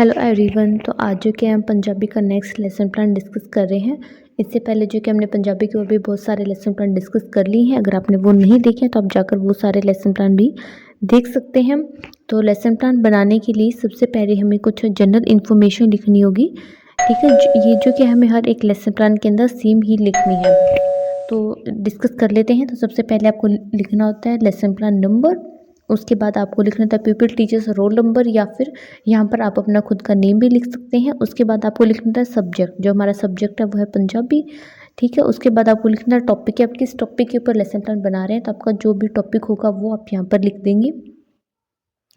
Hello everyone. तो आज जो कि हम पंजाबी का नेक्स्ट लेसन प्लान डिस्कस कर रहे हैं। इससे पहले जो कि हमने पंजाबी के और भी बहुत सारे लेसन प्लान डिस्कस कर लिए हैं। अगर आपने वो नहीं देखे तो आप जाकर वो सारे लेसन प्लान भी देख सकते हैं। तो लेसन प्लान बनाने के लिए सबसे पहले हमें कुछ जनरल इन्फॉर्मेशन लिखनी होगी। ठीक है, ये जो कि हमें हर एक लेसन प्लान के अंदर सेम ही लिखनी है। तो डिस्कस कर लेते हैं। तो सबसे पहले आपको लिखना होता है लेसन प्लान नंबर। उसके बाद आपको लिखना था पीपल टीचर्स रोल नंबर, या फिर यहाँ पर आप अपना खुद का नेम भी लिख सकते हैं। उसके बाद आपको लिखना था सब्जेक्ट, जो हमारा सब्जेक्ट है वो है पंजाबी। ठीक है, उसके बाद आपको लिखना था टॉपिक है, आप किस टॉपिक के ऊपर लेसन प्लान बना रहे हैं। तो आपका जो भी टॉपिक होगा वो आप यहाँ पर लिख देंगे।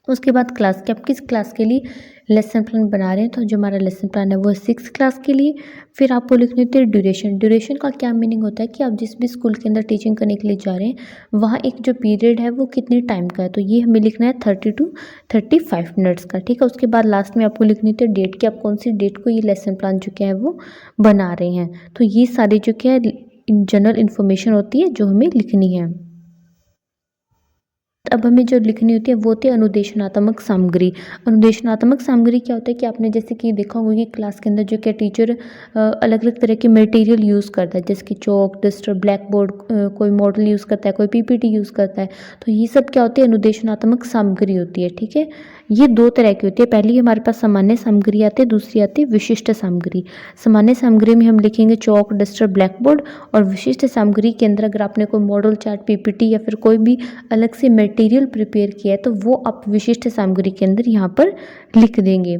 उसके बाद क्लास के, आप किस क्लास के लिए लेसन प्लान बना रहे हैं। तो जो हमारा लेसन प्लान है वो है 6th क्लास के लिए। फिर आपको लिखने होते हैं ड्यूरेशन। ड्यूरेशन का क्या मीनिंग होता है कि आप जिस भी स्कूल के अंदर टीचिंग करने के लिए जा रहे हैं वहाँ एक जो पीरियड है वो कितने टाइम का है। तो ये हमें लिखना है 30 to 35 मिनट्स का। ठीक है, उसके बाद लास्ट में आपको लिखनी होती है डेट, कि आप कौन सी डेट को ये लेसन प्लान जो क्या है वो बना रहे हैं। तो ये सारी जो क्या है जनरल इन्फॉर्मेशन होती है जो हमें लिखनी है। अब हमें जो लिखनी होती है वो होती है अनुदेशनात्मक सामग्री। अनुदेशनात्मक सामग्री क्या होता है कि आपने जैसे कि देखा होगा कि क्लास के अंदर जो क्या टीचर अलग अलग तरह के मटेरियल यूज़ करता है, जैसे कि चौक, डस्टर, ब्लैक बोर्ड, कोई मॉडल यूज़ करता है, कोई पीपीटी यूज़ करता है। तो ये सब क्या होती है अनुदेशनात्मक सामग्री होती है। ठीक है, ये दो तरह की होती है। पहली हमारे पास सामान्य सामग्री आती है, दूसरी आती है विशिष्ट सामग्री। सामान्य सामग्री में हम लिखेंगे चौक, डस्टर, ब्लैक बोर्ड। और विशिष्ट सामग्री के अंदर अगर आपने कोई मॉडल चार्ट, पीपीटी या फिर कोई भी अलग से मटेरियल प्रिपेयर किया है तो वो आप विशिष्ट सामग्री के अंदर यहाँ पर लिख देंगे।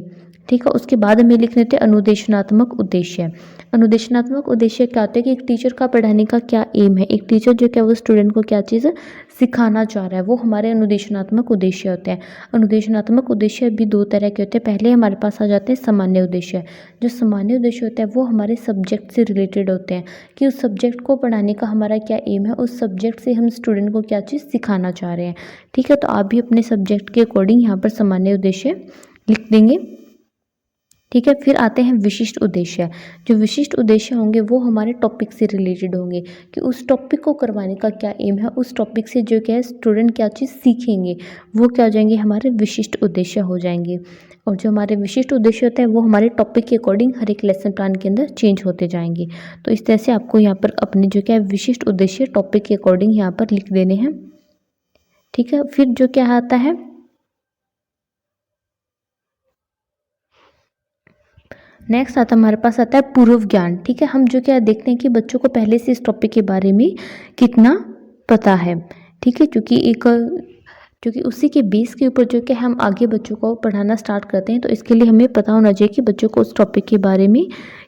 ठीक है, उसके बाद हमें लिख लेते हैं अनुदेशनात्मक उद्देश्य। अनुदेशनात्मक उद्देश्य क्या होता है कि एक टीचर का पढ़ाने का क्या एम है, एक टीचर जो क्या वो स्टूडेंट को क्या चीज़ सिखाना चाह रहा है, वो हमारे अनुदेशनात्मक उद्देश्य होते हैं। अनुदेशनात्मक उद्देश्य भी दो तरह के होते हैं। पहले हमारे पास आ जाते हैं सामान्य उद्देश्य। जो सामान्य उद्देश्य होता है वो हमारे सब्जेक्ट से रिलेटेड होते हैं, कि उस सब्जेक्ट को पढ़ाने का हमारा क्या एम है, उस सब्जेक्ट से हम स्टूडेंट को क्या चीज़ सिखाना चाह रहे हैं। ठीक है, तो आप भी अपने सब्जेक्ट के अकॉर्डिंग यहाँ पर सामान्य उद्देश्य लिख देंगे। ठीक है, फिर आते हैं विशिष्ट उद्देश्य। जो विशिष्ट उद्देश्य होंगे वो हमारे टॉपिक से रिलेटेड होंगे, कि उस टॉपिक को करवाने का क्या एम है, उस टॉपिक से जो क्या है स्टूडेंट क्या चीज़ सीखेंगे, वो क्या हो जाएंगे हमारे विशिष्ट उद्देश्य हो जाएंगे। और जो हमारे विशिष्ट उद्देश्य होते हैं वो हमारे टॉपिक के अकॉर्डिंग हर एक लेसन प्लान के अंदर चेंज होते जाएंगे। तो इस तरह से आपको यहाँ पर अपने जो क्या है विशिष्ट उद्देश्य टॉपिक के अकॉर्डिंग यहाँ पर लिख देने हैं। ठीक है, फिर जो क्या आता है नेक्स्ट हमारे पास आता है पूर्व ज्ञान। ठीक है, हम जो क्या देखते हैं कि बच्चों को पहले से इस टॉपिक के बारे में कितना पता है। ठीक है, क्योंकि उसी के बेस के ऊपर जो कि हम आगे बच्चों को पढ़ाना स्टार्ट करते हैं, तो इसके लिए हमें पता होना चाहिए कि बच्चों को उस टॉपिक के बारे में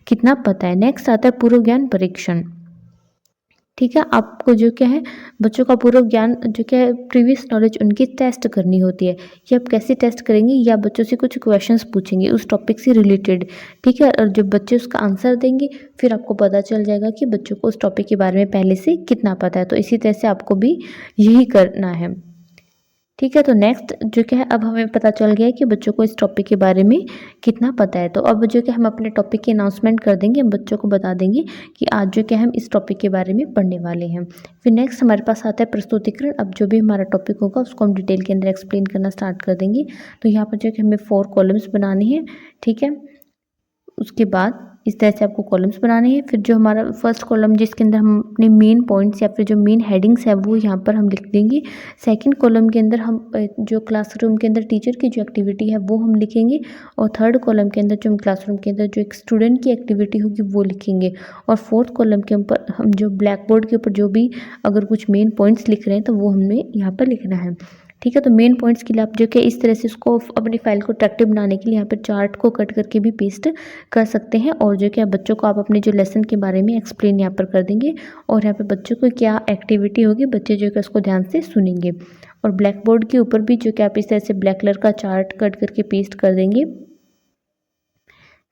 कितना पता है। नेक्स्ट आता है पूर्व ज्ञान परीक्षण। ठीक है, आपको जो क्या है बच्चों का पूर्व ज्ञान जो क्या है प्रीवियस नॉलेज उनकी टेस्ट करनी होती है। ये आप कैसे टेस्ट करेंगे, या बच्चों से कुछ क्वेश्चंस पूछेंगे उस टॉपिक से रिलेटेड। ठीक है, और जब बच्चे उसका आंसर देंगे फिर आपको पता चल जाएगा कि बच्चों को उस टॉपिक के बारे में पहले से कितना पता है। तो इसी तरह से आपको भी यही करना है। ठीक है, तो नेक्स्ट जो क्या है अब हमें पता चल गया है कि बच्चों को इस टॉपिक के बारे में कितना पता है। तो अब जो क्या हम अपने टॉपिक की अनाउंसमेंट कर देंगे, हम बच्चों को बता देंगे कि आज जो क्या हम इस टॉपिक के बारे में पढ़ने वाले हैं। फिर नेक्स्ट हमारे पास आता है प्रस्तुतिकरण। अब जो भी हमारा टॉपिक होगा उसको हम डिटेल के अंदर एक्सप्लेन करना स्टार्ट कर देंगे। तो यहाँ पर जो कि हमें 4 कॉलम्स बनाने हैं। ठीक है, उसके बाद इस तरह से आपको कॉलम्स बनाने हैं। फिर जो हमारा फर्स्ट कॉलम जिसके अंदर हम अपने मेन पॉइंट्स या फिर जो मेन हेडिंग्स है वो यहाँ पर हम लिख देंगे। सेकंड कॉलम के अंदर हम जो क्लासरूम के अंदर टीचर की जो एक्टिविटी है वो हम लिखेंगे। और थर्ड कॉलम के अंदर जो हम क्लासरूम के अंदर जो एक स्टूडेंट की एक्टिविटी होगी वो लिखेंगे। और फोर्थ कॉलम के ऊपर हम जो ब्लैक बोर्ड के ऊपर जो भी अगर कुछ मेन पॉइंट्स लिख रहे हैं तो वो हमें यहाँ पर लिखना है। ठीक है, तो मेन पॉइंट्स के लिए आप जो कि इस तरह से उसको अपनी फाइल को अट्रैक्टिव बनाने के लिए यहाँ पर चार्ट को कट करके भी पेस्ट कर सकते हैं। और जो क्या बच्चों को आप अपने जो लेसन के बारे में एक्सप्लेन यहाँ पर कर देंगे, और यहाँ पे बच्चों को क्या एक्टिविटी होगी बच्चे जो है उसको ध्यान से सुनेंगे। और ब्लैक बोर्ड के ऊपर भी जो कि आप इस तरह से ब्लैक कलर का चार्ट कट करके पेस्ट कर देंगे।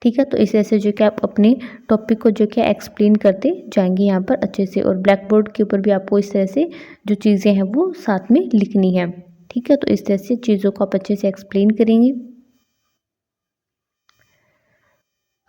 ठीक है, तो इस तरह से जो कि आप अपने टॉपिक को जो कि एक्सप्लेन करते जाएंगे यहाँ पर अच्छे से। और ब्लैक बोर्ड के ऊपर भी आपको इस तरह से जो चीज़ें हैं वो साथ में लिखनी है। ठीक है, तो इस तरह से चीज़ों को आप अच्छे से एक्सप्लेन करेंगे।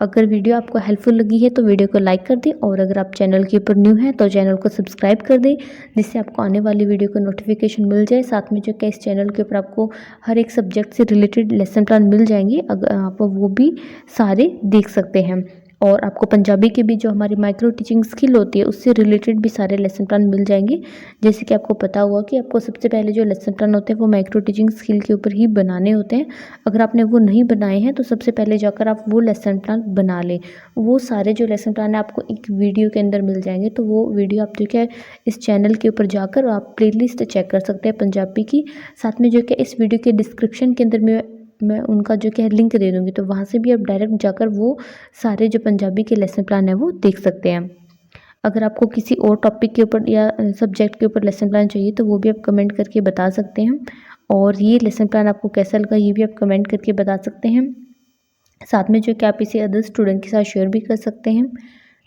अगर वीडियो आपको हेल्पफुल लगी है तो वीडियो को लाइक कर दें, और अगर आप चैनल के ऊपर न्यू हैं तो चैनल को सब्सक्राइब कर दें, जिससे आपको आने वाली वीडियो का नोटिफिकेशन मिल जाए। साथ में जो क्या इस चैनल के ऊपर आपको हर एक सब्जेक्ट से रिलेटेड लेसन प्लान मिल जाएंगे, अगर आप वो भी सारे देख सकते हैं। और आपको पंजाबी के भी जो हमारी माइक्रो टीचिंग स्किल होती है उससे रिलेटेड भी सारे लेसन प्लान मिल जाएंगे। जैसे कि आपको पता हुआ कि आपको सबसे पहले जो लेसन प्लान होते हैं वो माइक्रो टीचिंग स्किल के ऊपर ही बनाने होते हैं। अगर आपने वो नहीं बनाए हैं तो सबसे पहले जाकर आप वो लेसन प्लान बना लें। वो सारे जो लेसन प्लान है आपको एक वीडियो के अंदर मिल जाएंगे, तो वो वीडियो आप जो क्या है इस चैनल के ऊपर जाकर आप प्लेलिस्ट चेक कर सकते हैं पंजाबी की। साथ में जो क्या इस वीडियो के डिस्क्रिप्शन के अंदर मैं उनका जो क्या है लिंक दे दूँगी, तो वहाँ से भी आप डायरेक्ट जाकर वो सारे जो पंजाबी के लेसन प्लान है वो देख सकते हैं। अगर आपको किसी और टॉपिक के ऊपर या सब्जेक्ट के ऊपर लेसन प्लान चाहिए तो वो भी आप कमेंट करके बता सकते हैं। और ये लेसन प्लान आपको कैसा लगा ये भी आप कमेंट करके बता सकते हैं। साथ में जो कि आप इसे अदर स्टूडेंट के साथ शेयर भी कर सकते हैं।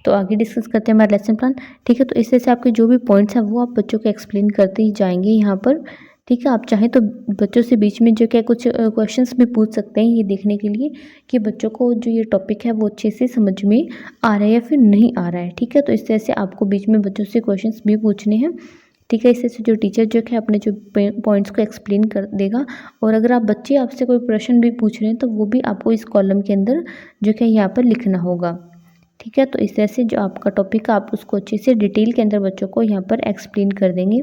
तो आगे डिस्कस करते हैं हमारा लेसन प्लान। ठीक है, तो इस तरह से आपके जो भी पॉइंट्स हैं वो आप बच्चों को एक्सप्लेन करते ही जाएंगे यहाँ पर। ठीक है, आप चाहें तो बच्चों से बीच में जो क्या कुछ क्वेश्चंस भी पूछ सकते हैं, ये देखने के लिए कि बच्चों को जो ये टॉपिक है वो अच्छे से समझ में आ रहा है या फिर नहीं आ रहा है। ठीक है, तो इस तरह से आपको बीच में बच्चों से क्वेश्चंस भी पूछने हैं। ठीक है, इससे से जो टीचर जो है अपने जो पॉइंट्स को एक्सप्लेन कर देगा। और अगर आप बच्चे आपसे कोई प्रश्न भी पूछ रहे हैं तो वो भी आपको इस कॉलम के अंदर जो है यहाँ पर लिखना होगा। ठीक है, तो इस तरह से जो आपका टॉपिक है आप उसको अच्छे से डिटेल के अंदर बच्चों को यहाँ पर एक्सप्लेन कर देंगे।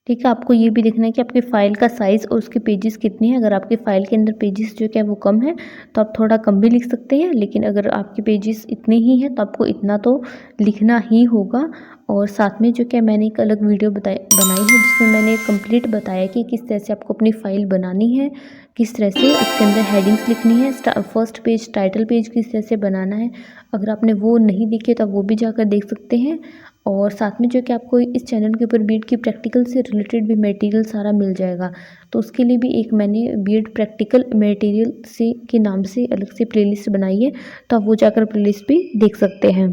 ठीक है, आपको ये भी देखना है कि आपकी फ़ाइल का साइज़ और उसके पेजेस कितने हैं। अगर आपकी फ़ाइल के अंदर पेजेस जो क्या है वो कम है तो आप थोड़ा कम भी लिख सकते हैं, लेकिन अगर आपके पेजेस इतने ही हैं तो आपको इतना तो लिखना ही होगा। और साथ में जो क्या मैंने एक अलग वीडियो बनाई है जिसमें मैंने कंप्लीट बताया कि किस तरह से आपको अपनी फ़ाइल बनानी है, किस तरह से उसके अंदर हेडिंग्स लिखनी है, फर्स्ट पेज टाइटल पेज किस तरह से बनाना है। अगर आपने वो नहीं देखे तो आप वो भी जाकर देख सकते हैं। और साथ में जो कि आपको इस चैनल के ऊपर बीएड की प्रैक्टिकल से रिलेटेड भी मटेरियल सारा मिल जाएगा। तो उसके लिए भी एक मैंने बीएड प्रैक्टिकल मटेरियल से के नाम से अलग से प्लेलिस्ट बनाई है, तो आप वो जाकर प्लेलिस्ट भी देख सकते हैं।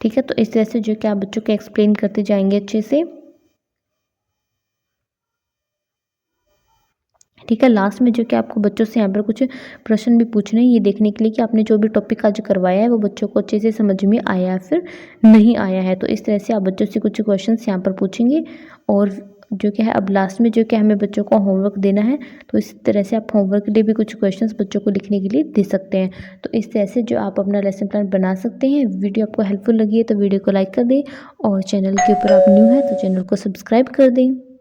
ठीक है, तो इस तरह से जो कि आप बच्चों को एक्सप्लेन करते जाएंगे अच्छे से। ठीक है, लास्ट में जो कि आपको बच्चों से यहाँ पर कुछ प्रश्न भी पूछने हैं, ये देखने के लिए कि आपने जो भी टॉपिक आज करवाया है वो बच्चों को अच्छे से समझ में आया है फिर नहीं आया है। तो इस तरह से आप बच्चों से कुछ क्वेश्चंस यहाँ पर पूछेंगे। और जो क्या है अब लास्ट में जो क्या हमें बच्चों को होमवर्क देना है, तो इस तरह से आप होमवर्क के लिए भी कुछ क्वेश्चंस बच्चों को लिखने के लिए दे सकते हैं। तो इस तरह से जो आप अपना लेसन प्लान बना सकते हैं। वीडियो आपको हेल्पफुल लगी है तो वीडियो को लाइक कर दें, और चैनल के ऊपर आप न्यू हैं तो चैनल को सब्सक्राइब कर दें।